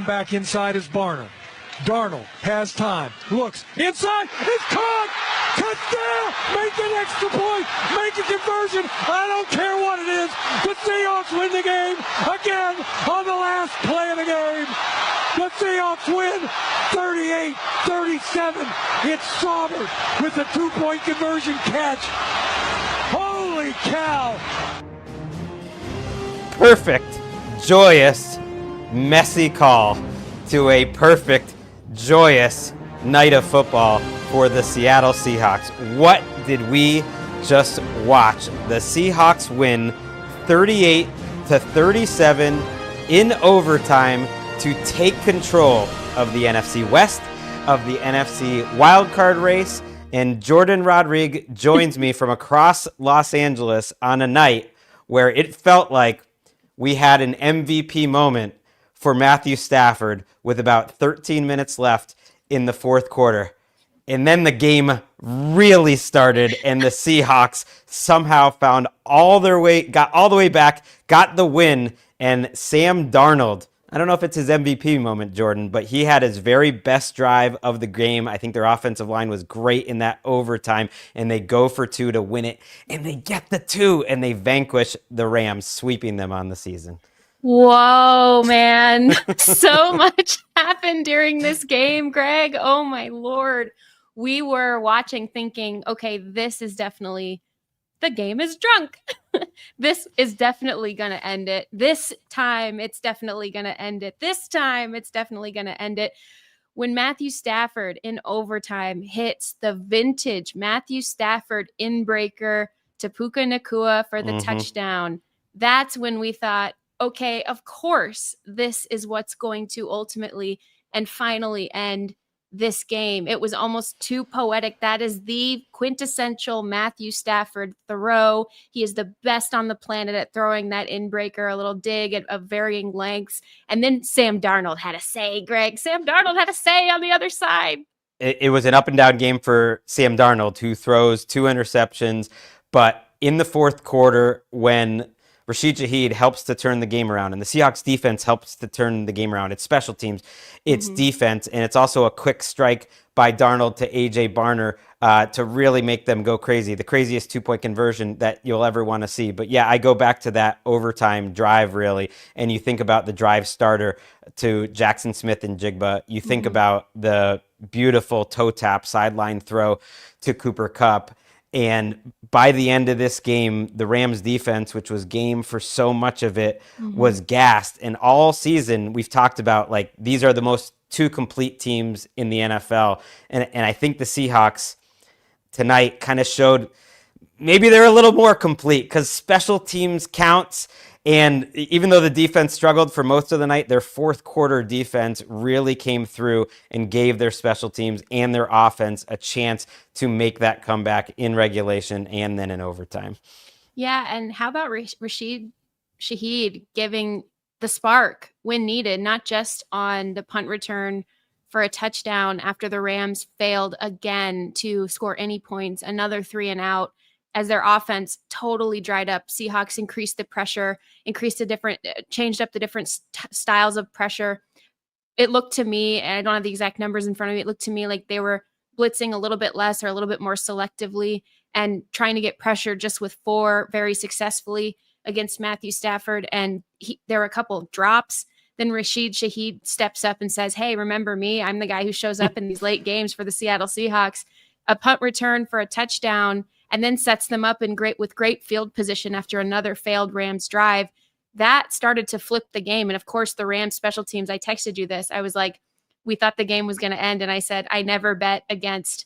Back inside is Barner. Darnold has time. Looks inside. It's caught. Touchdown. Make an extra point. Make a conversion. I don't care what it is. The Seahawks win the game again on the last play of the game. The Seahawks win 38-37. It's Stafford with a 2-point conversion catch. Holy cow. Perfect, joyous, messy call to a perfect, joyous night of football for the Seattle Seahawks. What did we just watch? The Seahawks win 38-37 in overtime to take control of the NFC West, of the NFC wildcard race, and Jourdan Rodrigue joins me from across Los Angeles on a night where it felt like we had an MVP moment for Matthew Stafford with about 13 minutes left in the fourth quarter. And then the game really started, and the Seahawks somehow got all the way back, got the win, and Sam Darnold, I don't know if it's his MVP moment, Jourdan, but he had his very best drive of the game. I think their offensive line was great in that overtime, and they go for 2 to win it, and they get the 2, and they vanquish the Rams, sweeping them on the season. Whoa, man. So much happened during this game, Gregg. Oh, my Lord. We were watching thinking, okay, this is definitely, the game is drunk. This is definitely going to end it. This time, it's definitely going to end it. This time, it's definitely going to end it. When Matthew Stafford in overtime hits the vintage Matthew Stafford inbreaker to Puka Nakua for the touchdown, that's when we thought, okay, of course, this is what's going to ultimately and finally end this game. It was almost too poetic. That is the quintessential Matthew Stafford throw. He is the best on the planet at throwing that inbreaker, a little dig of varying lengths. And then Sam Darnold had a say, Gregg. Sam Darnold had a say on the other side. It was an up and down game for Sam Darnold, who throws 2 interceptions. But in the fourth quarter, when Rashid Shaheed helps to turn the game around, and the Seahawks defense helps to turn the game around. It's special teams, it's defense, and it's also a quick strike by Darnold to A.J. Barner to really make them go crazy. The craziest 2-point conversion that you'll ever want to see. But yeah, I go back to that overtime drive, really, and you think about the drive starter to Jackson Smith and Jigba. You think about the beautiful toe tap sideline throw to Cooper Kupp. And by the end of this game, the Rams defense, which was game for so much of it, was gassed. And all season, we've talked about, like, these are the most 2 complete teams in the NFL. And I think the Seahawks tonight kind of showed maybe they're a little more complete, because special teams counts. And even though the defense struggled for most of the night, their fourth quarter defense really came through and gave their special teams and their offense a chance to make that comeback in regulation and then in overtime. Yeah, and how about Rashid Shaheed giving the spark when needed, not just on the punt return for a touchdown after the Rams failed again to score any points, another 3 and out. As their offense totally dried up, Seahawks increased the pressure, changed up the different styles of pressure. It looked to me, and I don't have the exact numbers in front of me, it looked to me like they were blitzing a little bit less or a little bit more selectively and trying to get pressure just with 4 very successfully against Matthew Stafford. And there were a couple of drops. Then Rashid Shaheed steps up and says, hey, remember me? I'm the guy who shows up in these late games for the Seattle Seahawks. A punt return for a touchdown, and then sets them up with great field position after another failed Rams drive. That started to flip the game. And of course, the Rams special teams, I texted you this. I was like, we thought the game was going to end. And I said, I never bet against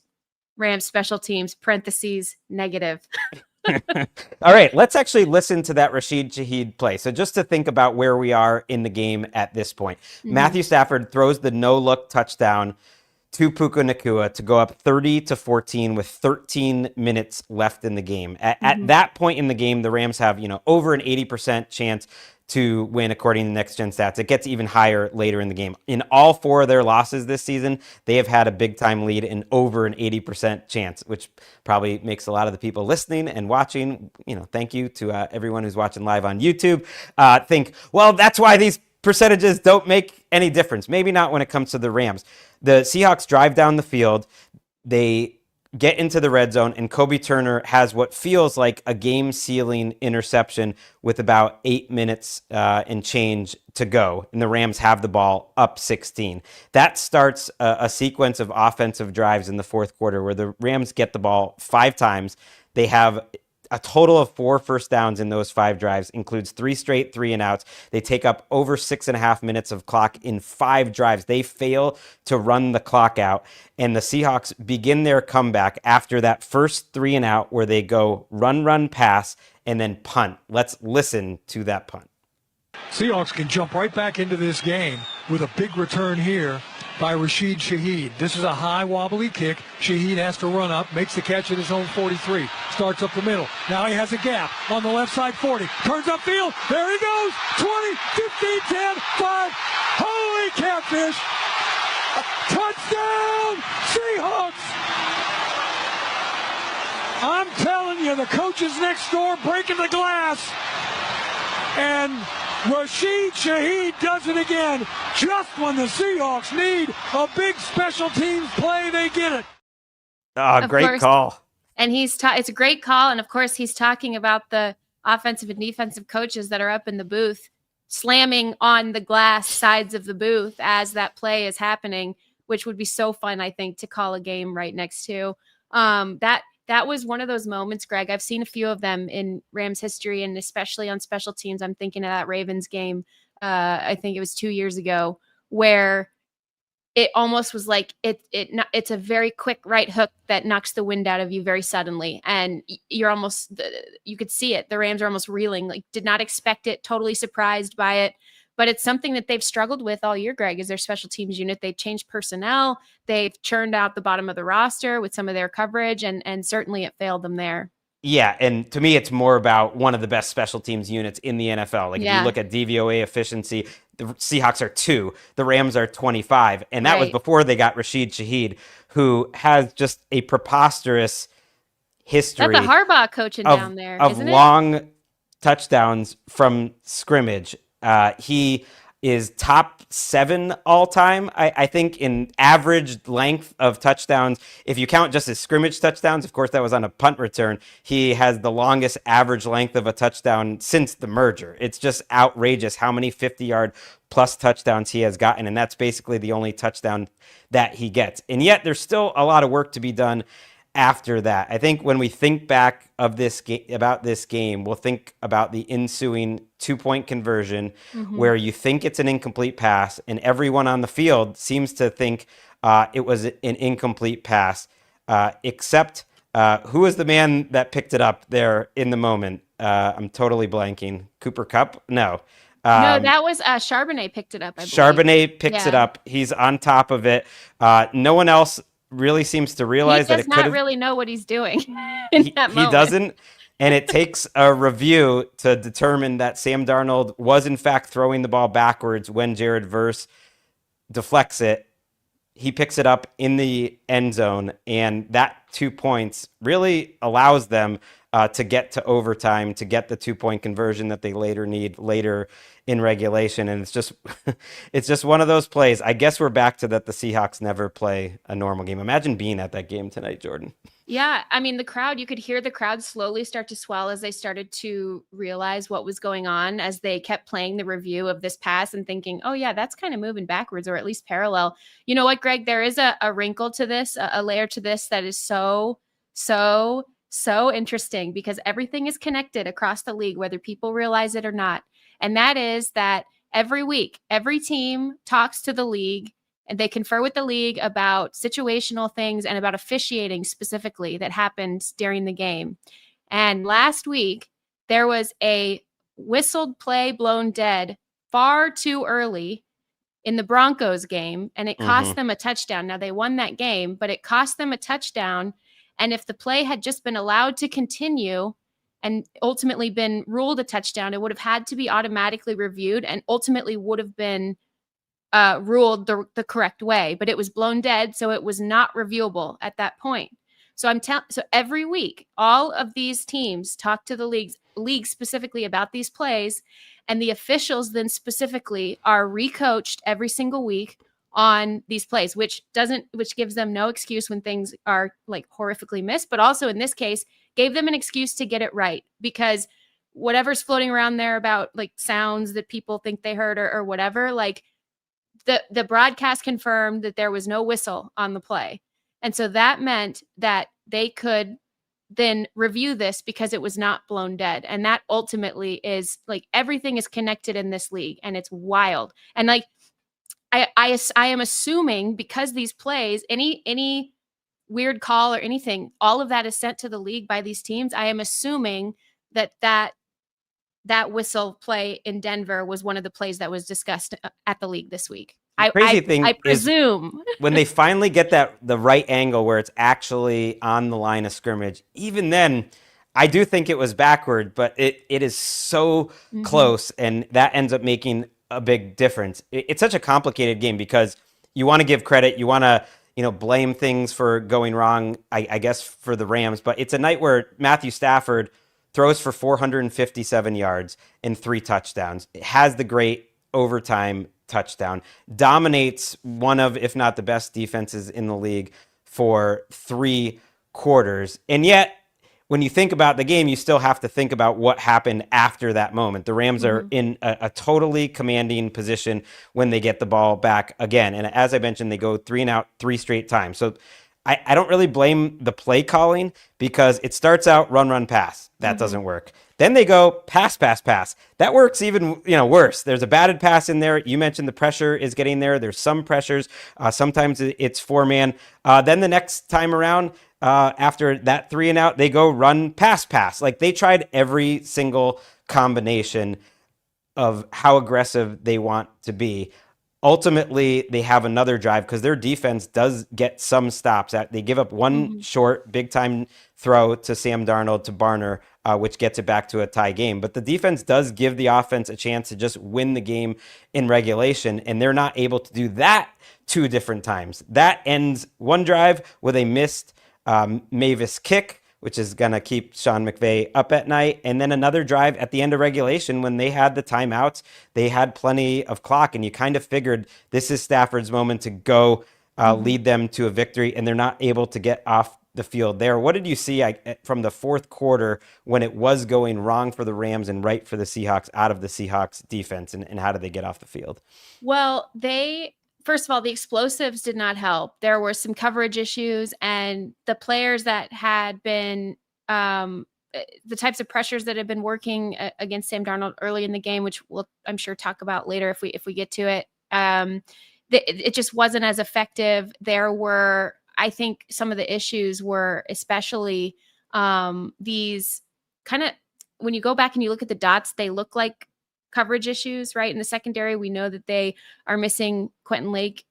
Rams special teams, parentheses, negative. All right, let's actually listen to that Rashid Shaheed play. So just to think about where we are in the game at this point. Matthew Stafford throws the no-look touchdown to Puka Nakua to go up 30-14 with 13 minutes left in the game. At that point in the game, the Rams have, over an 80% chance to win according to Next Gen Stats. It gets even higher later in the game. In all 4 of their losses this season, they have had a big time lead and over an 80% chance, which probably makes a lot of the people listening and watching, thank you to everyone who's watching live on YouTube, think, well, that's why these percentages don't make any difference. Maybe not when it comes to the Rams. The Seahawks drive down the field. They get into the red zone, and Kobe Turner has what feels like a game-sealing interception with about 8 minutes and change to go, and the Rams have the ball up 16. That starts a sequence of offensive drives in the fourth quarter where the Rams get the ball 5 times. They have a total of 4 first downs in those 5 drives, includes 3 straight 3-and-outs. They take up over 6.5 minutes of clock in 5 drives. They fail to run the clock out, and the Seahawks begin their comeback after that first 3-and-out where they go run, pass, and then punt. Let's listen to that punt. Seahawks can jump right back into this game with a big return here by Rashid Shaheed. This is a high wobbly kick. Shaheed has to run up, makes the catch at his own 43. Starts up the middle. Now he has a gap on the left side 40. Turns upfield. There he goes. 20, 15, 10, 5. Holy catfish. Touchdown Seahawks. I'm telling you, the coaches next door breaking the glass. And Rashid Shaheed does it again. Just when the Seahawks need a big special teams play, they get it. Great call. And it's a great call. And of course, he's talking about the offensive and defensive coaches that are up in the booth, slamming on the glass sides of the booth as that play is happening, which would be so fun, I think, to call a game right next to. That was one of those moments, Greg. I've seen a few of them in Rams history, and especially on special teams. I'm thinking of that Ravens game. I think it was 2 years ago, where it almost was like it's a very quick right hook that knocks the wind out of you very suddenly, and you could see it. The Rams are almost reeling, like did not expect it, totally surprised by it. But it's something that they've struggled with all year, Greg, is their special teams unit. They've changed personnel. They've churned out the bottom of the roster with some of their coverage, and certainly it failed them there. Yeah, and to me, it's more about one of the best special teams units in the NFL. Like, if you look at DVOA efficiency, the Seahawks are 2, the Rams are 25, and that was before they got Rashid Shaheed, who has just a preposterous history. That's a Harbaugh coaching down there, of isn't it? Long touchdowns from scrimmage. He is top 7 all time, I think, in average length of touchdowns. If you count just his scrimmage touchdowns, of course, that was on a punt return. He has the longest average length of a touchdown since the merger. It's just outrageous how many 50-yard plus touchdowns he has gotten, and that's basically the only touchdown that he gets. And yet there's still a lot of work to be done after that. I think when we think back of this about this game, we'll think about the ensuing 2-point conversion, where you think it's an incomplete pass, and everyone on the field seems to think it was an incomplete pass, except who was the man that picked it up there in the moment? I'm totally blanking. Cooper Kupp? No. No, that was Charbonnet picked it up, I believe. Charbonnet picks it up. He's on top of it. No one else really seems to realize that it could have... He does not really know what he's doing in that moment. He doesn't, and it takes a review to determine that Sam Darnold was in fact throwing the ball backwards when Jared Verse deflects it. He picks it up in the end zone, and that 2 points really allows them to get to overtime, to get the 2-point conversion that they later need later in regulation. And it's just one of those plays. I guess we're back to that the Seahawks never play a normal game. Imagine being at that game tonight, Jourdan. Yeah, I mean, you could hear the crowd slowly start to swell as they started to realize what was going on, as they kept playing the review of this pass and thinking, oh yeah, that's kind of moving backwards, or at least parallel. You know what, Greg, there is a wrinkle to this, a layer to this that is so interesting, because everything is connected across the league, whether people realize it or not. And that is that every week, every team talks to the league, and they confer with the league about situational things and about officiating specifically that happened during the game. And last week, there was a whistled play blown dead far too early in the Broncos game, and it cost them a touchdown. Now, they won that game, but it cost them a touchdown. And if the play had just been allowed to continue and ultimately been ruled a touchdown, it would have had to be automatically reviewed and ultimately would have been ruled the correct way. But it was blown dead, so it was not reviewable at that point. So so every week, all of these teams talk to the leagues. league specifically about these plays, and the officials then specifically are recoached every single week on these plays, which gives them no excuse when things are like horrifically missed, but also in this case gave them an excuse to get it right, because whatever's floating around there about like sounds that people think they heard or whatever, like the broadcast confirmed that there was no whistle on the play. And so that meant that they could then review this because it was not blown dead. And that ultimately is like, everything is connected in this league, and it's wild. And like, I am assuming because these plays, any weird call or anything, all of that is sent to the league by these teams. I am assuming that whistle play in Denver was one of the plays that was discussed at the league this week. I presume when they finally get the right angle where it's actually on the line of scrimmage, even then, I do think it was backward, but it is so close, and that ends up making a big difference. It's such a complicated game because you want to give credit, you want to blame things for going wrong, I guess, for the Rams, but it's a night where Matthew Stafford throws for 457 yards and 3 touchdowns. It has the great overtime touchdown, dominates one of, if not the best defenses in the league for 3 quarters. And yet, when you think about the game, you still have to think about what happened after that moment. The Rams are in a totally commanding position when they get the ball back again. And as I mentioned, they go 3 and out 3 straight times. So I don't really blame the play calling, because it starts out run, pass. That doesn't work. Then they go pass. That works even worse. There's a batted pass in there. You mentioned the pressure is getting there. There's some pressures. Sometimes it's 4-man. Then the next time around, after that 3 and out, they go run pass. Like, they tried every single combination of how aggressive they want to be. Ultimately, they have another drive because their defense does get some stops. They give up one short, big-time throw to Sam Darnold to Barner, which gets it back to a tie game. But the defense does give the offense a chance to just win the game in regulation, and they're not able to do that 2 different times. That ends one drive with a missed Mavis kick, which is going to keep Sean McVay up at night. And then another drive at the end of regulation when they had the timeouts. They had plenty of clock, and you kind of figured this is Stafford's moment to go lead them to a victory, and they're not able to get off the field there. What did you see from the fourth quarter when it was going wrong for the Rams and right for the Seahawks out of the Seahawks defense, and how did they get off the field? Well, first of all, the explosives did not help. There were some coverage issues, and the players that had been the types of pressures that have been working against Sam Darnold early in the game, which we'll, I'm sure, talk about later if we get to it. It just wasn't as effective. There were, I think, some of the issues were especially these kind of, when you go back and you look at the dots, they look like coverage issues, right? In the secondary, we know that they are missing Quentin Lake,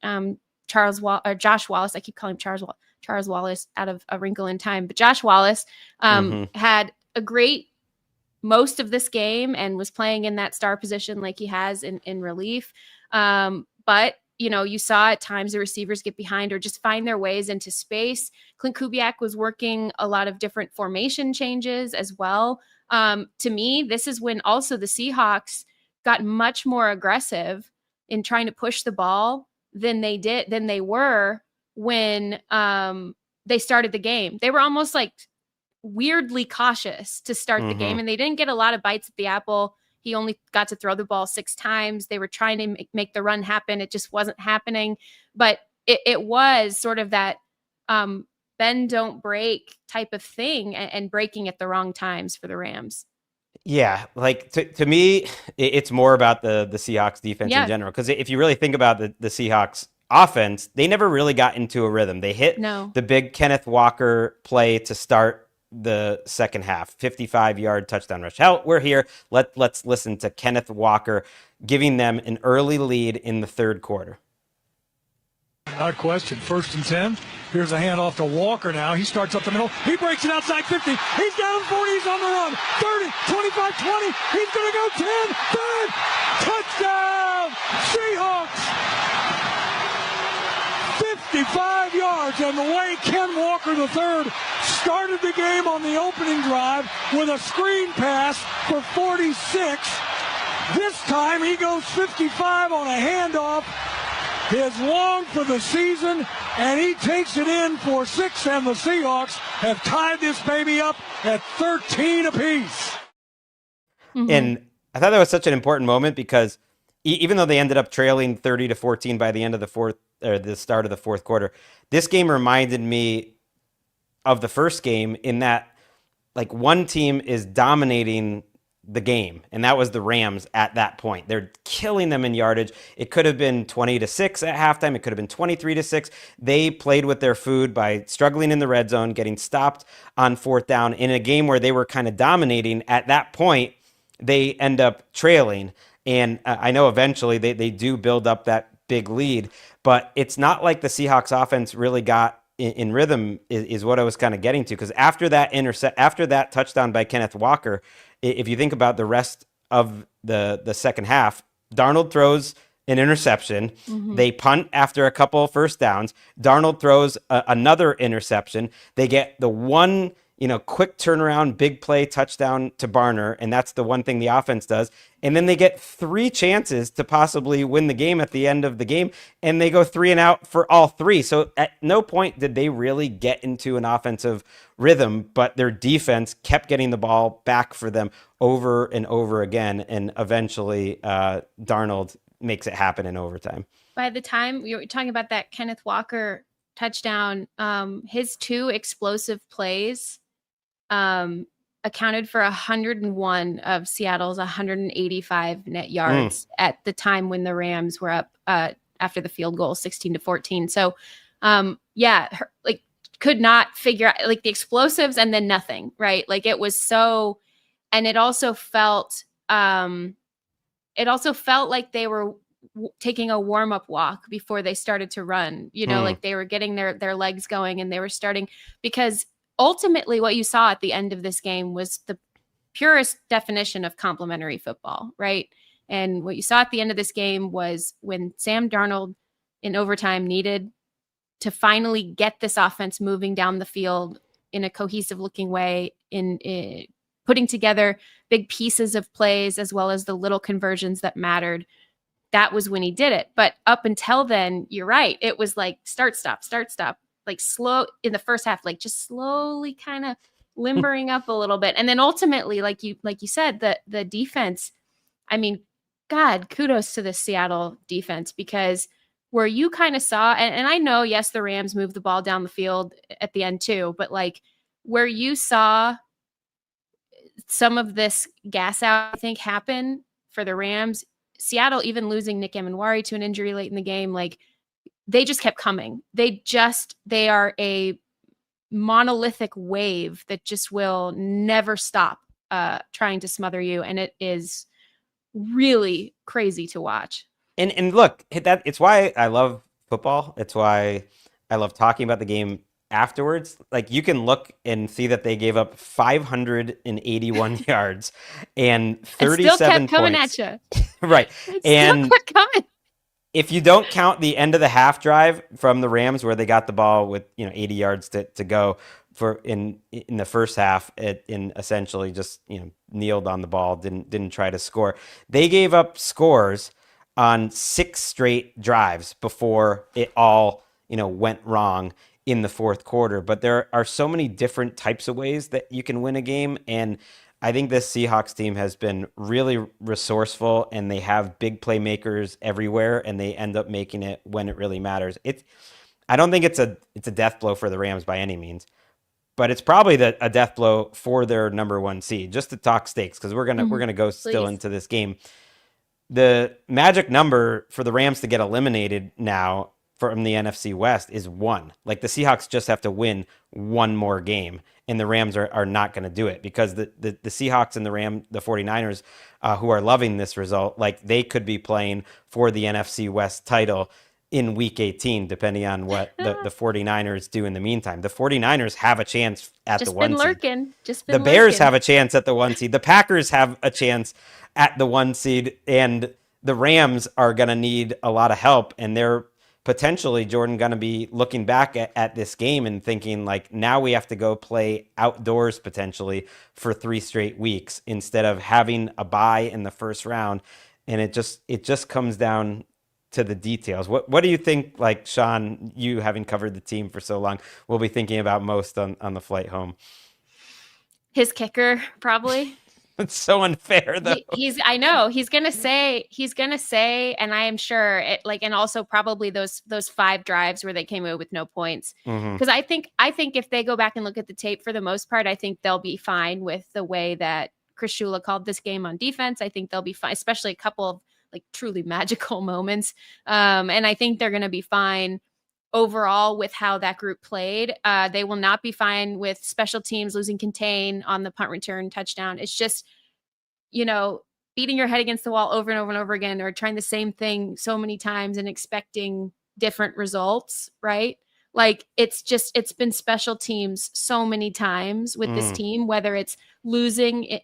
Josh Wallace. I keep calling him Charles Wallace out of A Wrinkle in Time, but Josh Wallace had a great most of this game and was playing in that star position like he has in relief. But you saw at times the receivers get behind or just find their ways into space. Clint Kubiak was working a lot of different formation changes as well. To me, this is when also the Seahawks got much more aggressive in trying to push the ball than they were when they started the game. They were almost like weirdly cautious to start the game, and they didn't get a lot of bites at the apple. He only got to throw the ball 6 times. They were trying to make the run happen. It just wasn't happening. But it was sort of that bend, don't break type of thing, and breaking at the wrong times for the Rams. Yeah, like to me, it's more about the Seahawks defense in general. Because if you really think about the Seahawks offense, they never really got into a rhythm. They hit the big Kenneth Walker play to start the second half, 55-yard touchdown rush. Hell, we're here. Let's listen to Kenneth Walker giving them an early lead in the third quarter. Not a question. 1st and 10. Here's a handoff to Walker now. He starts up the middle. He breaks it outside 50. He's down 40. He's on the run. 30, 25, 20. He's going to go 10, 5. Touchdown! Seahawks! 55 yards on the way Ken Walker III started the game on the opening drive with a screen pass for 46. This time he goes 55 on a handoff, his long for the season, and he takes it in for 6, and the Seahawks have tied this baby up at 13 apiece. Mm-hmm. And I thought that was such an important moment because even though they ended up trailing 30-14 by the end of the start of the fourth quarter, this game reminded me of the first game in that like one team is dominating the game, and that was the Rams at that point. They're killing them in yardage. It could have been 20-6 at halftime. It could have been 23-6. They played with their food by struggling in the red zone, getting stopped on fourth down in a game where they were kind of dominating. At that point, they end up trailing. And I know eventually they do build up that big lead, but it's not like the Seahawks offense really got in rhythm is what I was kind of getting to. Because after that touchdown by Kenneth Walker, if you think about the rest of the second half, Darnold throws an interception. Mm-hmm. They punt after a couple of first downs. Darnold throws another interception. They get the one, quick turnaround, big play touchdown to Barner, and that's the one thing the offense does. And then they get 3 chances to possibly win the game at the end of the game, and they go 3 and out for all 3. So at no point did they really get into an offensive rhythm, but their defense kept getting the ball back for them over and over again, and eventually Darnold makes it happen in overtime. By the time we were talking about that Kenneth Walker touchdown, his 2 explosive plays accounted for 101 of Seattle's 185 net yards at the time when the Rams were up after the field goal 16-14. So could not figure out like the explosives and then nothing, right? Like it was so, and it also felt like they were taking a warm-up walk before they started to run, like they were getting their legs going, and they were starting, because ultimately what you saw at the end of this game was the purest definition of complementary football, right? And what you saw at the end of this game was when Sam Darnold in overtime needed to finally get this offense moving down the field in a cohesive looking way, in putting together big pieces of plays as well as the little conversions that mattered. That was when he did it. But up until then, you're right. It was like start, stop, like slow in the first half, like just slowly kind of limbering up a little bit. And then ultimately, like you said, the defense, I mean, God, kudos to the Seattle defense, because where you kind of saw, and I know, yes, the Rams moved the ball down the field at the end too, but like where you saw some of this gas out, I think, happen for the Rams, Seattle, even losing Nick Emanwari to an injury late in the game, like they just kept coming. They are a monolithic wave that just will never stop trying to smother you. And it is really crazy to watch. And look, it's why I love football. It's why I love talking about the game afterwards. Like you can look and see that they gave up 581 yards and 37 still kept points. Coming at you. Right. And still kept coming. If you don't count the end of the half drive from the Rams where they got the ball with 80 yards to go for in the first half, in essentially just kneeled on the ball, didn't try to score. They gave up scores on 6 straight drives before it all went wrong in the fourth quarter. But there are so many different types of ways that you can win a game, and I think this Seahawks team has been really resourceful, and they have big playmakers everywhere, and they end up making it when it really matters. I don't think it's a death blow for the Rams by any means, but it's probably a death blow for their number 1 seed. Just to talk stakes, because we're gonna go still into this game. The magic number for the Rams to get eliminated now from the NFC West is 1. Like the Seahawks just have to win 1 more game, and the Rams are not going to do it, because the Seahawks and the 49ers, who are loving this result, like they could be playing for the NFC West title in week 18, depending on what the 49ers do in the meantime. The 49ers have a chance at the 1 seed. The Bears have a chance at the 1 seed. The Packers have a chance at the 1 seed, and the Rams are going to need a lot of help, and they're potentially Jourdan going to be looking back at this game and thinking like, now we have to go play outdoors potentially for 3 straight weeks instead of having a bye in the first round. And it just comes down to the details. What do you think, like, Sean, you having covered the team for so long, will be thinking about most on the flight home? His kicker, probably. It's so unfair, though. I know he's gonna say, and I am sure it, like, and also probably those 5 drives where they came away with no points. Because I think if they go back and look at the tape, for the most part, I think they'll be fine with the way that Chris Shula called this game on defense. I think they'll be fine, especially a couple of like truly magical moments. And I think they're gonna be fine overall with how that group played. They will not be fine with special teams losing contain on the punt return touchdown. It's just, beating your head against the wall over and over and over again, or trying the same thing so many times and expecting different results, right? Like it's been special teams so many times with this team, whether it's losing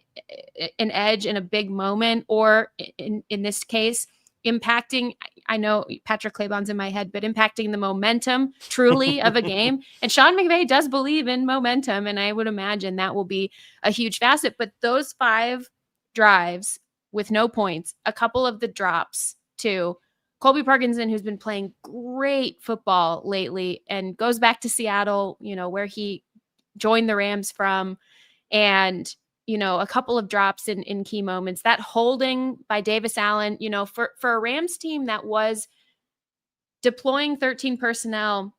an edge in a big moment or in this case, impacting, I know Patrick Claybon's in my head, but impacting the momentum truly of a game. And Sean McVay does believe in momentum, and I would imagine that will be a huge facet. But those 5 drives with no points, a couple of the drops too, Colby Parkinson, who's been playing great football lately and goes back to Seattle, where he joined the Rams from, and a couple of drops in key moments. That holding by Davis Allen, for a Rams team that was deploying 13 personnel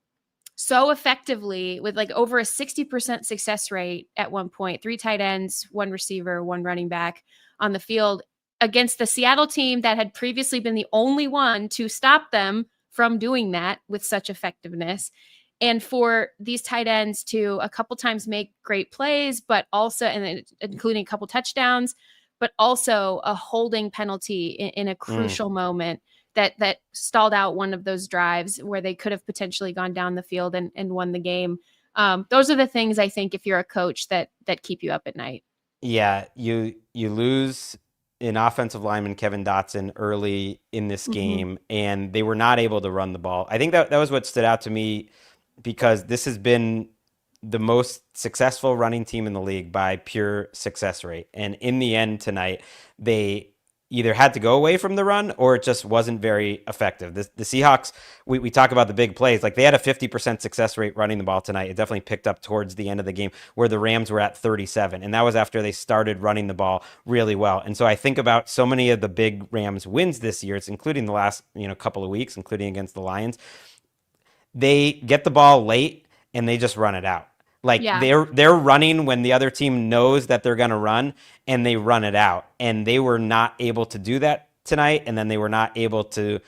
so effectively with like over a 60% success rate at one point, 3 tight ends, 1 receiver, 1 running back on the field, against the Seattle team that had previously been the only one to stop them from doing that with such effectiveness. And for these tight ends to a couple times make great plays, but also, and including a couple touchdowns, but also a holding penalty in a crucial moment that stalled out one of those drives where they could have potentially gone down the field and won the game. Those are the things I think, if you're a coach, that keep you up at night. Yeah, you lose an offensive lineman, Kevin Dotson, early in this game, and they were not able to run the ball. I think that was what stood out to me, because this has been the most successful running team in the league by pure success rate. And in the end tonight, they either had to go away from the run or it just wasn't very effective. The Seahawks, we talk about the big plays, like they had a 50% success rate running the ball tonight. It definitely picked up towards the end of the game, where the Rams were at 37. And that was after they started running the ball really well. And so I think about so many of the big Rams wins this year, it's including the last couple of weeks, including against the Lions. They get the ball late and they just run it out. Like they're running when the other team knows that they're going to run, and they run it out. And they were not able to do that tonight. And then they were not able to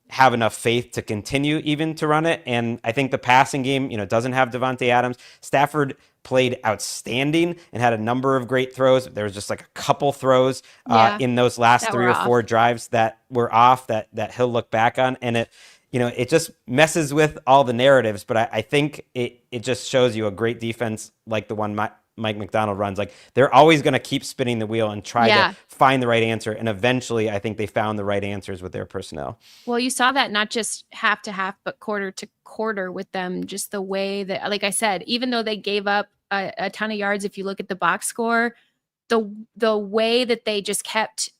have enough faith to continue even to run it. And I think the passing game, doesn't have Devontae Adams. Stafford played outstanding and had a number of great throws. There was just like a couple throws in those last 3 or 4 drives that were off that he'll look back on. And it just messes with all the narratives, but I think it just shows you a great defense like the one Mike Macdonald runs. Like, they're always going to keep spinning the wheel and try to find the right answer. And eventually, I think they found the right answers with their personnel. Well, you saw that not just half to half, but quarter to quarter with them. Just the way that, like I said, even though they gave up a ton of yards, if you look at the box score, the way that they just kept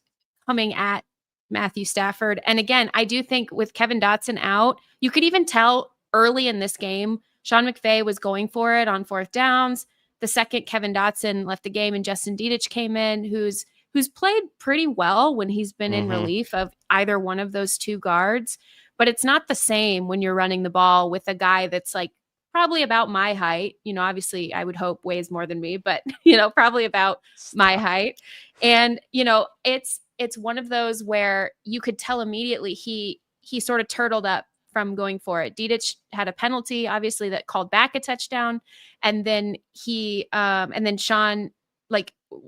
coming at Matthew Stafford. And again, I do think with Kevin Dotson out, you could even tell early in this game, Sean McVay was going for it on 4th downs. The second Kevin Dotson left the game and Justin Dedich came in, who's played pretty well when he's been in relief of either one of those 2 guards. But it's not the same when you're running the ball with a guy that's like probably about my height. Obviously I would hope weighs more than me, but probably about my height. And it's one of those where you could tell immediately he sort of turtled up from going for it. Dedich had a penalty, obviously, that called back a touchdown. And then Sean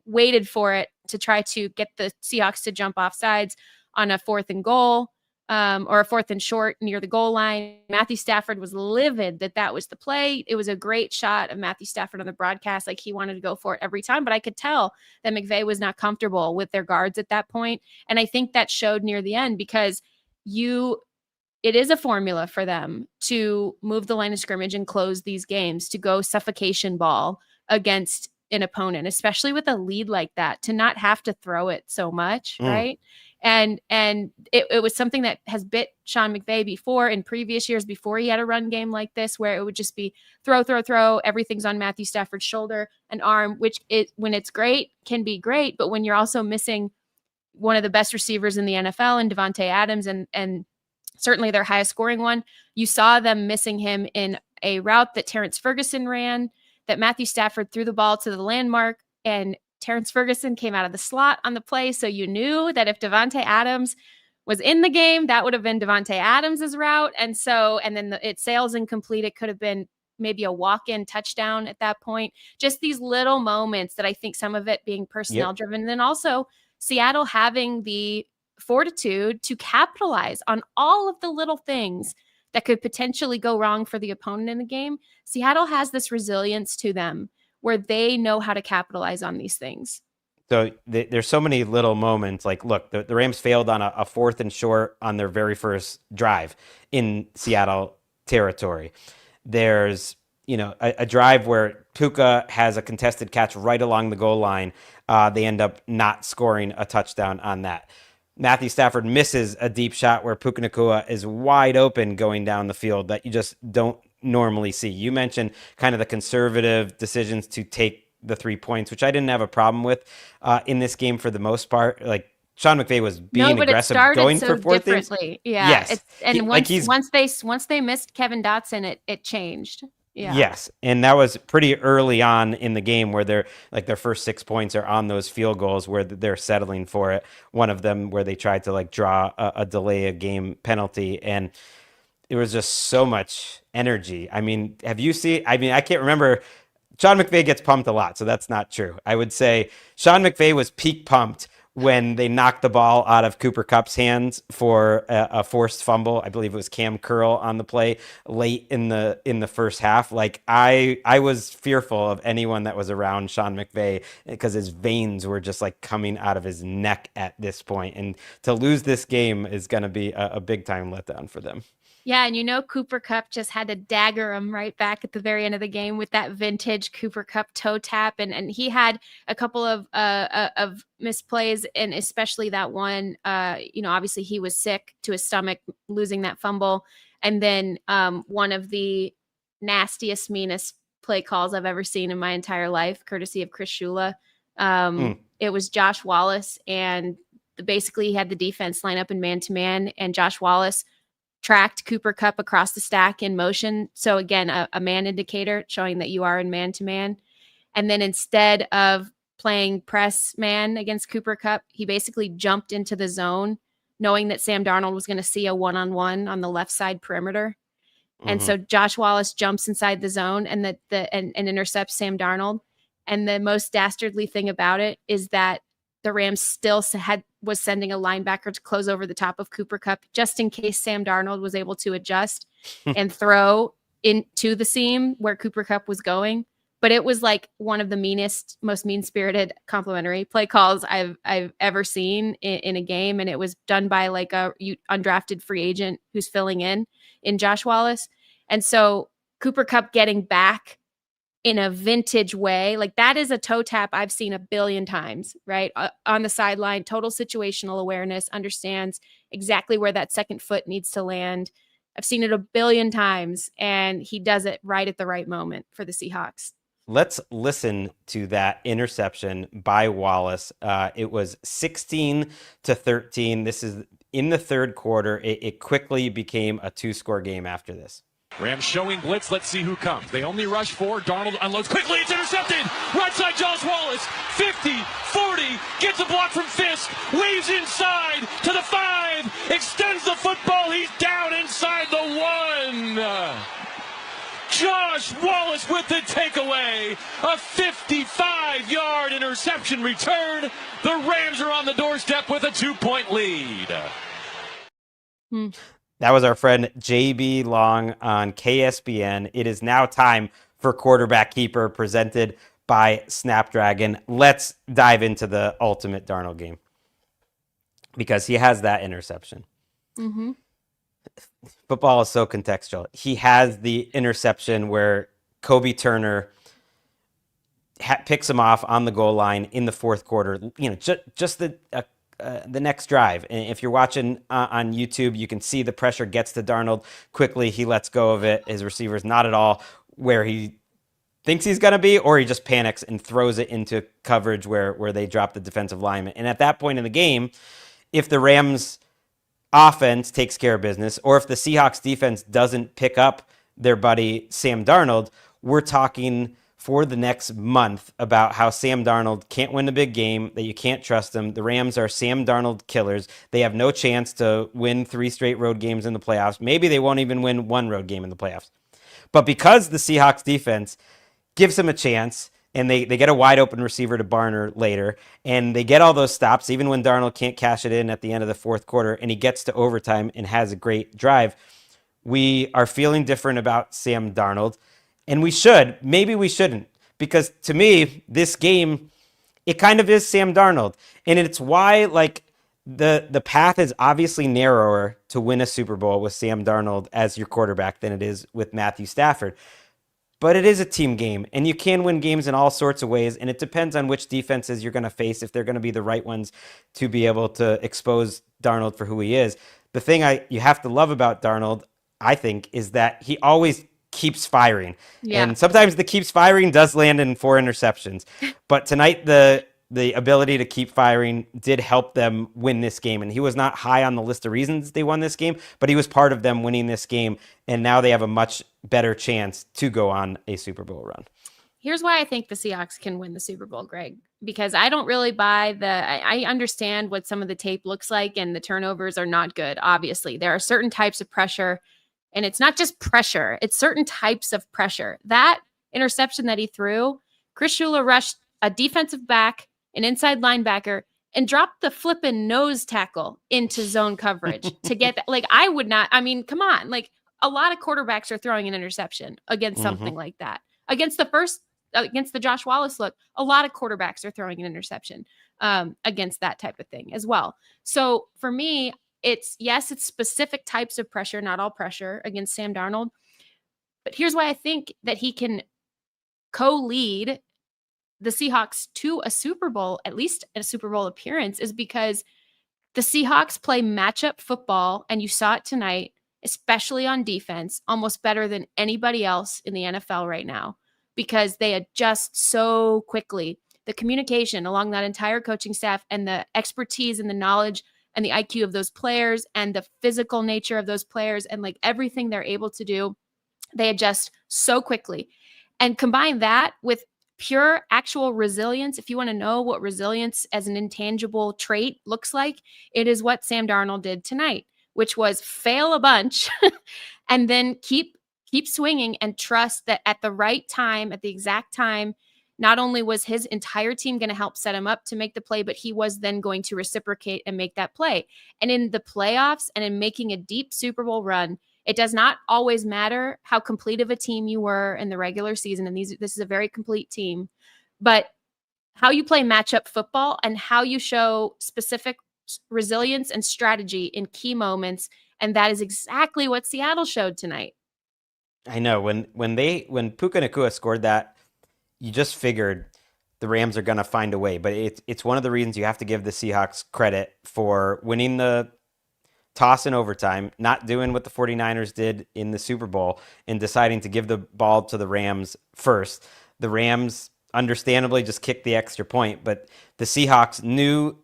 waited for it to try to get the Seahawks to jump off sides on a 4th and goal, or a 4th and short near the goal line. Matthew Stafford was livid that was the play. It was a great shot of Matthew Stafford on the broadcast. Like, he wanted to go for it every time, but I could tell that McVay was not comfortable with their guards at that point. And I think that showed near the end, because it is a formula for them to move the line of scrimmage and close these games, to go suffocation ball against an opponent, especially with a lead like that, to not have to throw it so much, right? And it was something that has bit Sean McVay before in previous years before he had a run game like this, where it would just be throw, everything's on Matthew Stafford's shoulder and arm, which when it's great can be great, but when you're also missing one of the best receivers in the NFL and Devontae Adams and certainly their highest scoring one, you saw them missing him in a route that Terrence Ferguson ran, that Matthew Stafford threw the ball to the landmark, and Terrence Ferguson came out of the slot on the play. So you knew that if Devontae Adams was in the game, that would have been Devontae Adams's route. And then it sails incomplete. It could have been maybe a walk-in touchdown at that point. Just these little moments that I think, some of it being personnel driven. And then also Seattle having the fortitude to capitalize on all of the little things that could potentially go wrong for the opponent in the game. Seattle has this resilience to them where they know how to capitalize on these things. So there's so many little moments. Like, look, the Rams failed on a 4th and short on their very first drive in Seattle territory. There's, a drive where Puka has a contested catch right along the goal line. They end up not scoring a touchdown on that. Matthew Stafford misses a deep shot where Puka Nakua is wide open going down the field that you just don't normally see. You mentioned kind of the conservative decisions to take the 3 points, which I didn't have a problem with in this game for the most part. Like, Sean McVay was being aggressive, going for 4 things. Yeah. Yes. Once they missed Kevin Dotson, it changed. Yeah. Yes, and that was pretty early on in the game where their first 6 points are on those field goals where they're settling for it. One of them where they tried to draw a delay of game penalty, and it was just so much energy. I mean, I can't remember. Sean McVay gets pumped a lot, so that's not true. I would say Sean McVay was peak pumped when they knocked the ball out of Cooper Kupp's hands for a forced fumble. I believe it was Cam Curl on the play late in the first half. Like, I was fearful of anyone that was around Sean McVay because his veins were just coming out of his neck at this point. And to lose this game is going to be a big time letdown for them. Yeah, and Cooper Kupp just had to dagger him right back at the very end of the game with that vintage Cooper Kupp toe tap, and he had a couple of misplays, and especially that one. Obviously he was sick to his stomach, losing that fumble, and then one of the nastiest, meanest play calls I've ever seen in my entire life, courtesy of Chris Shula. It was Josh Wallace, and basically he had the defense line up in man-to-man, and Josh Wallace tracked Cooper Kupp across the stack in motion. So again, a man indicator showing that you are in man-to-man. And then instead of playing press man against Cooper Kupp, he basically jumped into the zone knowing that Sam Darnold was going to see a one-on-one on the left side perimeter. And so Josh Wallace jumps inside the zone and intercepts Sam Darnold. And the most dastardly thing about it is that the Rams still was sending a linebacker to close over the top of Cooper Kupp just in case Sam Darnold was able to adjust and throw into the seam where Cooper Kupp was going. But it was one of the meanest, most mean-spirited complimentary play calls I've ever seen in a game. And it was done by a undrafted free agent who's filling in Josh Wallace. And so Cooper Kupp getting back in a vintage way, that is a toe tap I've seen a billion times, right? On the sideline, total situational awareness, understands exactly where that second foot needs to land. I've seen it a billion times, and he does it right at the right moment for the Seahawks. Let's listen to that interception by Wallace. It was 16-13. This is in the third quarter. It quickly became a 2-score game after this. Rams showing blitz. Let's see who comes. They only rush 4. Darnold unloads quickly. It's intercepted. Right side, Josh Wallace. 50, 40. Gets a block from Fisk. Waves inside to the 5. Extends the football. He's down inside the 1. Josh Wallace with the takeaway. A 55-yard interception return. The Rams are on the doorstep with a 2-point lead. That was our friend JB Long on KSBN. It is now time for Quarterback Keeper, presented by Snapdragon. Let's dive into the ultimate Darnold game because he has that interception. football is so contextual. He has the interception where Kobe Turner picks him off on the goal line in the fourth quarter. Just the next drive. And if you're watching on YouTube, you can see the pressure gets to Darnold quickly. He lets go of it. His receiver's not at all where he thinks he's going to be, or he just panics and throws it into coverage where they drop the defensive lineman. And at that point in the game, if the Rams offense takes care of business, or if the Seahawks defense doesn't pick up their buddy Sam Darnold, we're talking for the next month about how Sam Darnold can't win a big game, that you can't trust him. The Rams are Sam Darnold killers. They have no chance to win 3 straight road games in the playoffs. Maybe they won't even win 1 road game in the playoffs. But because the Seahawks defense gives him a chance, and they get a wide open receiver to Barner later, and they get all those stops, even when Darnold can't cash it in at the end of the fourth quarter, and he gets to overtime and has a great drive, we are feeling different about Sam Darnold. And we should. Maybe we shouldn't. Because to me, this game, it kind of is Sam Darnold. And it's why, the path is obviously narrower to win a Super Bowl with Sam Darnold as your quarterback than it is with Matthew Stafford. But it is a team game, and you can win games in all sorts of ways, and it depends on which defenses you're going to face, if they're going to be the right ones to be able to expose Darnold for who he is. The thing you have to love about Darnold, I think, is that he always keeps firing. Yeah. And sometimes the keeps firing does land in 4 interceptions. But tonight, the ability to keep firing did help them win this game. And he was not high on the list of reasons they won this game, but he was part of them winning this game. And now they have a much better chance to go on a Super Bowl run. Here's why I think the Seahawks can win the Super Bowl, Greg, because I don't really buy I understand what some of the tape looks like, and the turnovers are not good. Obviously, there are certain types of pressure, and it's not just pressure. It's certain types of pressure. That interception that he threw, Chris Shula rushed a defensive back, an inside linebacker, and dropped the flipping nose tackle into zone coverage to get that. I would not, come on. A lot of quarterbacks are throwing an interception against something like that. Against the Josh Wallace look, a lot of quarterbacks are throwing an interception against that type of thing as well. So for me, it's specific types of pressure, not all pressure against Sam Darnold. But here's why I think that he can co-lead the Seahawks to a Super Bowl, at least a Super Bowl appearance, is because the Seahawks play matchup football, and you saw it tonight, especially on defense, almost better than anybody else in the NFL right now, because they adjust so quickly. The communication along that entire coaching staff, and the expertise and the knowledge and the IQ of those players, and the physical nature of those players, and everything they're able to do, they adjust so quickly. And combine that with pure actual resilience. If you want to know what resilience as an intangible trait looks like, it is what Sam Darnold did tonight, which was fail a bunch and then keep swinging and trust that at the right time, at the exact time, not only was his entire team going to help set him up to make the play, but he was then going to reciprocate and make that play. And in the playoffs and in making a deep Super Bowl run, it does not always matter how complete of a team you were in the regular season. And this is a very complete team, but how you play matchup football and how you show specific resilience and strategy in key moments. And that is exactly what Seattle showed tonight. I know when Puka Nakua scored that, you just figured the Rams are going to find a way, but it's one of the reasons you have to give the Seahawks credit for winning the toss in overtime, not doing what the 49ers did in the Super Bowl, and deciding to give the ball to the Rams first. The Rams understandably just kicked the extra point, but the Seahawks knew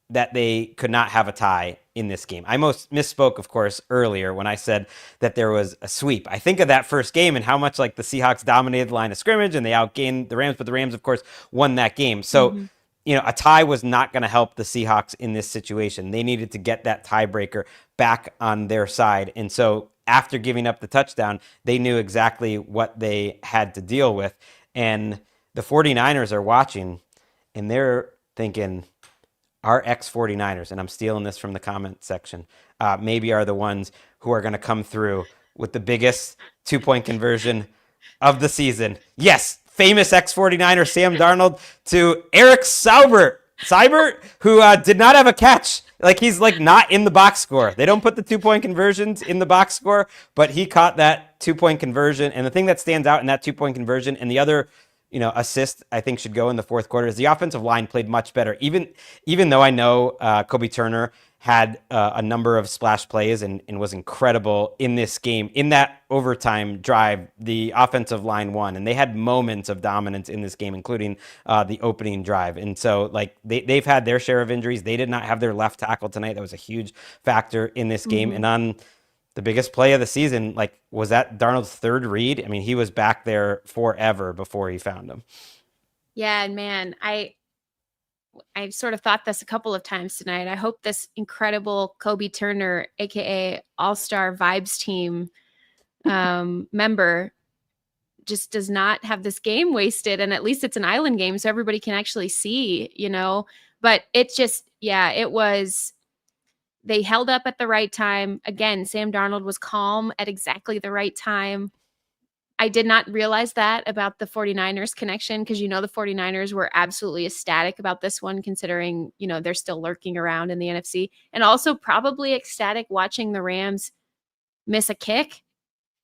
that they could not have a tie in this game. I misspoke, of course, earlier when I said that there was a sweep. I think of that first game and how much the Seahawks dominated the line of scrimmage and they outgained the Rams, but the Rams, of course, won that game. So, a tie was not going to help the Seahawks in this situation. They needed to get that tiebreaker back on their side. And so after giving up the touchdown, they knew exactly what they had to deal with. And the 49ers are watching, and they're thinking, our ex-49ers, and I'm stealing this from the comment section, maybe are the ones who are going to come through with the biggest two-point conversion of the season. Yes, famous ex-49er Sam Darnold to Eric Saubert Seibert, who did not have a catch. Like, he's like not in the box score. They don't put the 2-point conversions in the box score, but he caught that 2-point conversion. And the thing that stands out in that 2-point conversion, and the other, assist I think should go in the fourth quarter, is the offensive line played much better. Even though I know Kobe Turner had a number of splash plays and was incredible in this game. In that overtime drive, the offensive line won, and they had moments of dominance in this game, including the opening drive. And so, like, they've had their share of injuries. They did not have their left tackle tonight. That was a huge factor in this game. And on the biggest play of the season, like, was that Darnold's third read? I mean, he was back there forever before he found him. Yeah, and man, I've sort of thought this a couple of times tonight. I hope this incredible Kobe Turner, aka All-Star Vibes team member, just does not have this game wasted. And at least it's an island game, so everybody can actually see, But it just, it was. They held up at the right time. Again, Sam Darnold was calm at exactly the right time. I did not realize that about the 49ers connection, because, the 49ers were absolutely ecstatic about this one, considering, they're still lurking around in the NFC, and also probably ecstatic watching the Rams miss a kick,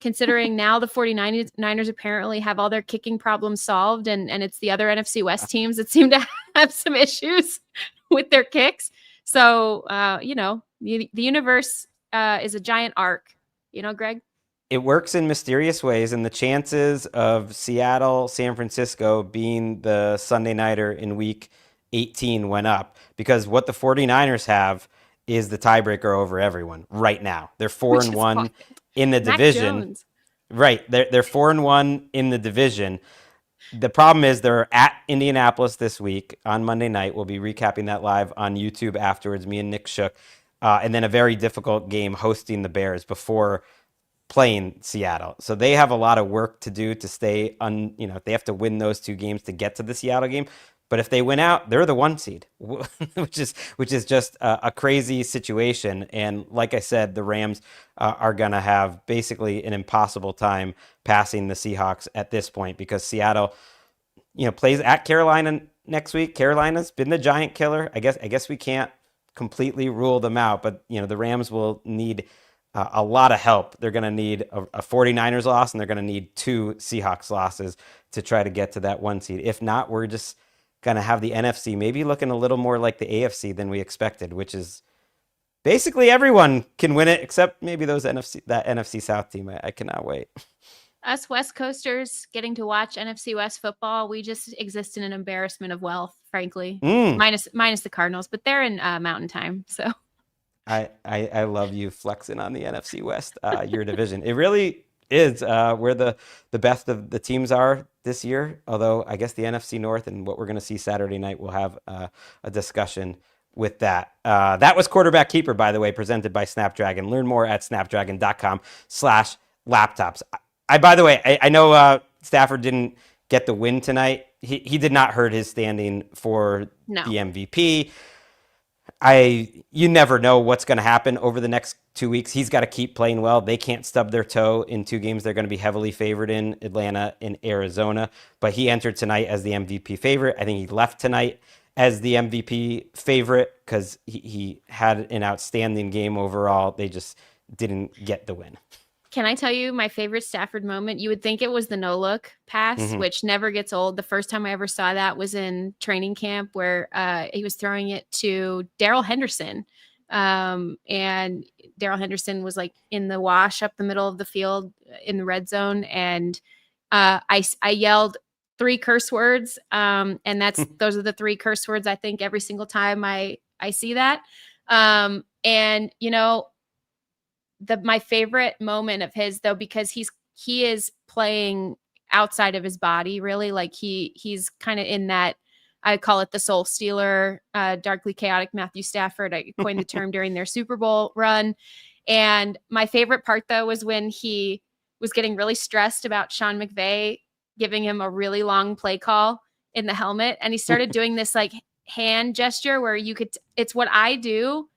considering now the 49ers apparently have all their kicking problems solved, and it's the other NFC West teams that seem to have some issues with their kicks. So, the universe is a giant arc, Gregg? It works in mysterious ways, and the chances of Seattle, San Francisco being the Sunday nighter in week 18 went up, because what the 49ers have is the tiebreaker over everyone right now. They're 4-1 in the division. Right. They're 4-1 in the division. The problem is they're at Indianapolis this week on Monday night. We'll be recapping that live on YouTube afterwards, me and Nick Shook. And then a very difficult game hosting the Bears before playing Seattle. So they have a lot of work to do to stay they have to win those two games to get to the Seattle game. But if they win out, they're the 1 seed, which is just a crazy situation. And like I said, the Rams are going to have basically an impossible time passing the Seahawks at this point, because Seattle, plays at Carolina next week. Carolina's been the giant killer. I guess we can't completely rule them out, but the Rams will need a lot of help. They're going to need a 49ers loss, and they're going to need 2 Seahawks losses to try to get to that 1 seed. If not, we're just going to have the NFC maybe looking a little more like the AFC than we expected, which is basically everyone can win it except maybe that NFC South team. I cannot wait. Us West Coasters getting to watch NFC West football, we just exist in an embarrassment of wealth, frankly. Minus the Cardinals, but they're in Mountain Time, so. I love you flexing on the NFC West, your division. It really is where the best of the teams are this year. Although I guess the NFC North and what we're going to see Saturday night, we'll have a discussion with that. That was Quarterback Keeper, by the way, presented by Snapdragon. Learn more at snapdragon.com/laptops. By the way, I know Stafford didn't get the win tonight. He did not hurt his standing for the MVP. You never know what's going to happen over the next 2 weeks. He's got to keep playing well. They can't stub their toe in 2 games they're going to be heavily favored in, Atlanta and Arizona. But he entered tonight as the MVP favorite. I think he left tonight as the MVP favorite because he had an outstanding game overall. They just didn't get the win. Can I tell you my favorite Stafford moment? You would think it was the no-look pass, which never gets old. The first time I ever saw that was in training camp, where he was throwing it to Darrell Henderson. And Darrell Henderson was like in the wash up the middle of the field in the red zone. And I yelled 3 curse words. And those are the 3 curse words I think every single time I see that. And my favorite moment of his, though, because he is playing outside of his body, really. Like he's kind of in that, I call it the soul stealer, darkly chaotic Matthew Stafford. I coined the term during their Super Bowl run. And my favorite part, though, was when he was getting really stressed about Sean McVay giving him a really long play call in the helmet. And he started doing this like hand gesture where it's what I do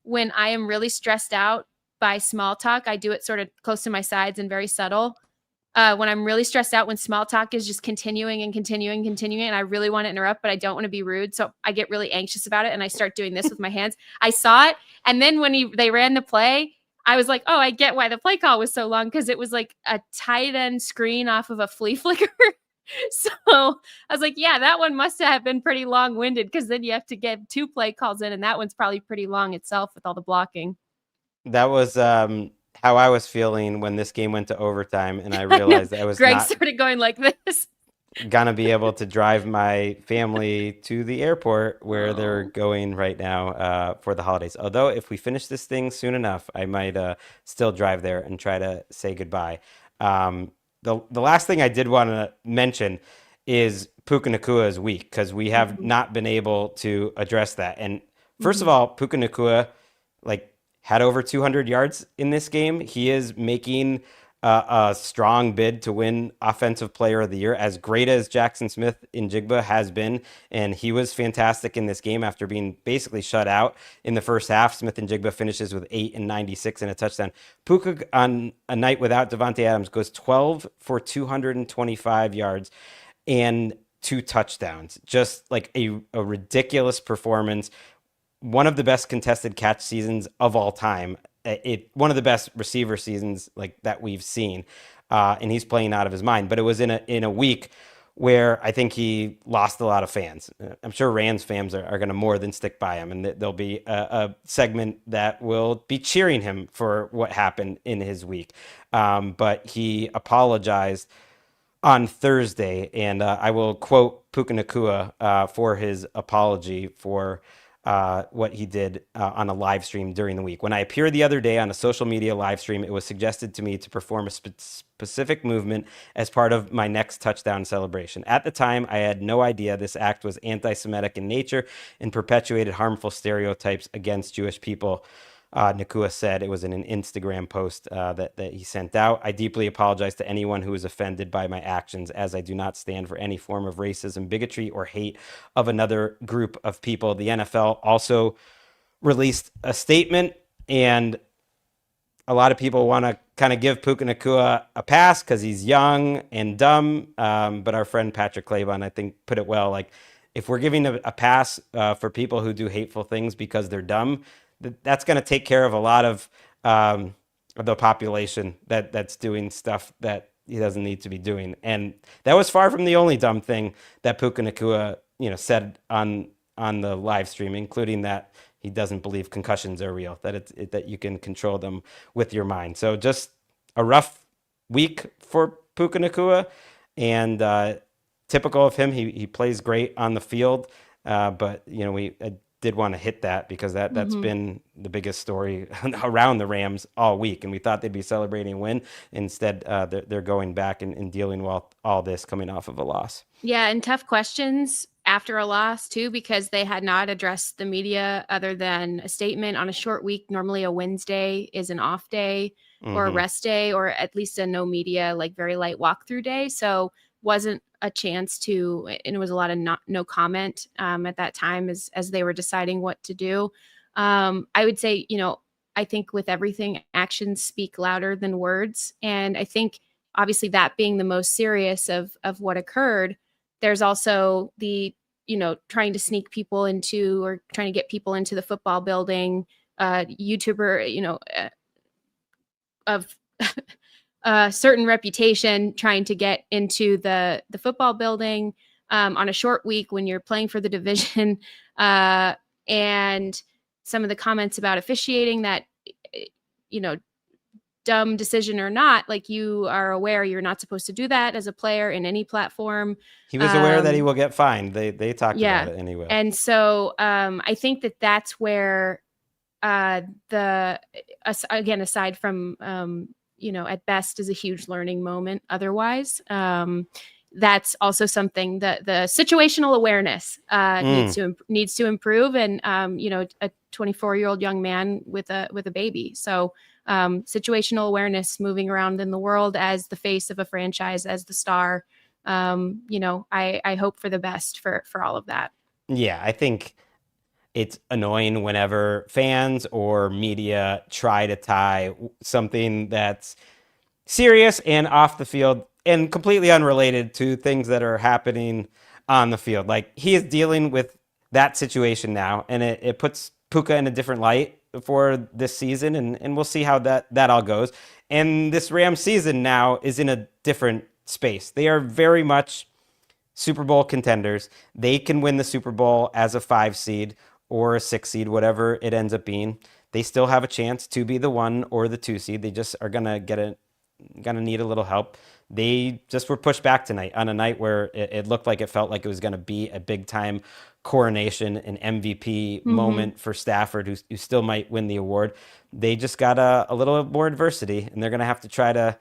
when I am really stressed out by small talk. I do it sort of close to my sides and very subtle. when I'm really stressed out, when small talk is just continuing and continuing, and I really want to interrupt, but I don't want to be rude. So I get really anxious about it. And I start doing this with my hands. I saw it. And then when they ran the play, I was like, oh, I get why the play call was so long. Cause it was like a tight end screen off of a flea flicker. So I was like, yeah, that one must have been pretty long winded. Cause then you have to get 2 play calls in. And that one's probably pretty long itself with all the blocking. That was how I was feeling when this game went to overtime, and I realized I was Gregg not started going like this. gonna be able to drive my family to the airport where they're going right now for the holidays. Although if we finish this thing soon enough, I might still drive there and try to say goodbye. The last thing I did want to mention is Puka Nakua's week, because we have not been able to address that. And first of all, Puka Nakua had over 200 yards in this game. He is making a strong bid to win Offensive Player of the Year, as great as Jackson Smith-Njigba has been. And he was fantastic in this game after being basically shut out in the first half. Smith-Njigba finishes with 8 and 96 and a touchdown. Puka, on a night without Devontae Adams, goes 12 for 225 yards and 2 touchdowns. Just like a ridiculous performance. One of the best contested catch seasons of all time. One of the best receiver seasons that we've seen, and he's playing out of his mind. But it was in a week where I think he lost a lot of fans. I'm sure Rams fans are going to more than stick by him, and there'll be a segment that will be cheering him for what happened in his week. But he apologized on Thursday, and I will quote Puka Nakua for his apology for what he did on a live stream during the week. When I appeared the other day on a social media live stream, it was suggested to me to perform a specific movement as part of my next touchdown celebration. At the time, I had no idea this act was anti-Semitic in nature and perpetuated harmful stereotypes against Jewish people. Nakua said. It was in an Instagram post that he sent out. I deeply apologize to anyone who was offended by my actions, as I do not stand for any form of racism, bigotry, or hate of another group of people. The NFL also released a statement, and a lot of people want to kind of give Puka Nakua a pass because he's young and dumb. But our friend Patrick Claybon, I think, put it well. If we're giving a pass for people who do hateful things because they're dumb, that's going to take care of a lot of the population that's doing stuff that he doesn't need to be doing. And that was far from the only dumb thing that Puka Nakua, said on the live stream, including that he doesn't believe concussions are real, that you can control them with your mind. So just a rough week for Puka Nakua, and typical of him, he plays great on the field, but we did want to hit that because that's been the biggest story around the Rams all week. And we thought they'd be celebrating a win. Instead, they're going back and dealing with all this coming off of a loss. Yeah, and tough questions after a loss, too, because they had not addressed the media other than a statement on a short week. Normally a Wednesday is an off day or a rest day, or at least a no media, very light walkthrough day. So wasn't a chance to, and it was a lot of no comment at that time as they were deciding what to do. I would say, I think with everything, actions speak louder than words. And I think obviously that being the most serious of what occurred, there's also the, trying to sneak people into, or trying to get people into the football building, YouTuber, of a certain reputation trying to get into the football building on a short week when you're playing for the division, and some of the comments about officiating that, dumb decision or not, you are aware you're not supposed to do that as a player in any platform. He was aware that he will get fined. They talked about it anyway. And so I think that's where again, aside from, at best is a huge learning moment. Otherwise, that's also something that the situational awareness needs to improve. And, a 24-year-old young man with a baby. So situational awareness moving around in the world as the face of a franchise, as the star, I hope for the best for all of that. Yeah, I think it's annoying whenever fans or media try to tie something that's serious and off the field and completely unrelated to things that are happening on the field. Like, he is dealing with that situation now, and it puts Puka in a different light for this season, and we'll see how that all goes. And this Rams season now is in a different space. They are very much Super Bowl contenders. They can win the Super Bowl as a 5 seed or a 6 seed, whatever it ends up being. They still have a chance to be the 1 or the 2 seed. They just are gonna need a little help. They just were pushed back tonight on a night where it looked like it felt like it was going to be a big time coronation, an MVP moment for Stafford, who still might win the award. They just got a little more adversity, and they're going to have to try to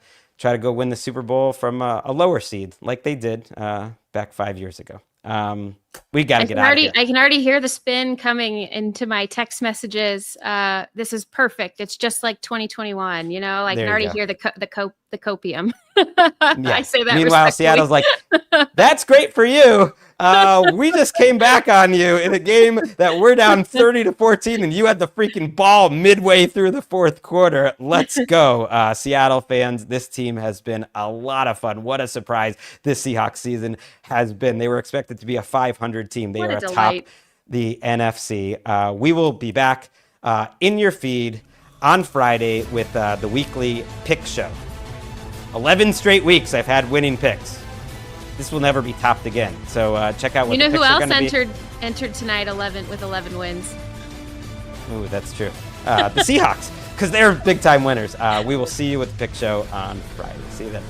go win the Super Bowl from a lower seed like they did back 5 years ago. We got to get out of here. I can already hear the spin coming into my text messages. This is perfect. It's just like 2021, I can already hear the copium. Yeah. I say that. Meanwhile, Seattle's like, that's great for you. We just came back on you in a game that we're down 30-14, and you had the freaking ball midway through the fourth quarter. Let's go. Seattle fans, this team has been a lot of fun. What a surprise this Seahawks season has been. They were expected to be a 500 team. They are atop the NFC. We will be back in your feed on Friday with the weekly pick show. 11 straight weeks I've had winning picks. This will never be topped again. So check out what the picks who are else going to be. entered tonight 11 with 11 wins. Ooh, that's true. The Seahawks, because they're big time winners. We will see you with the pick show on Friday. See you then.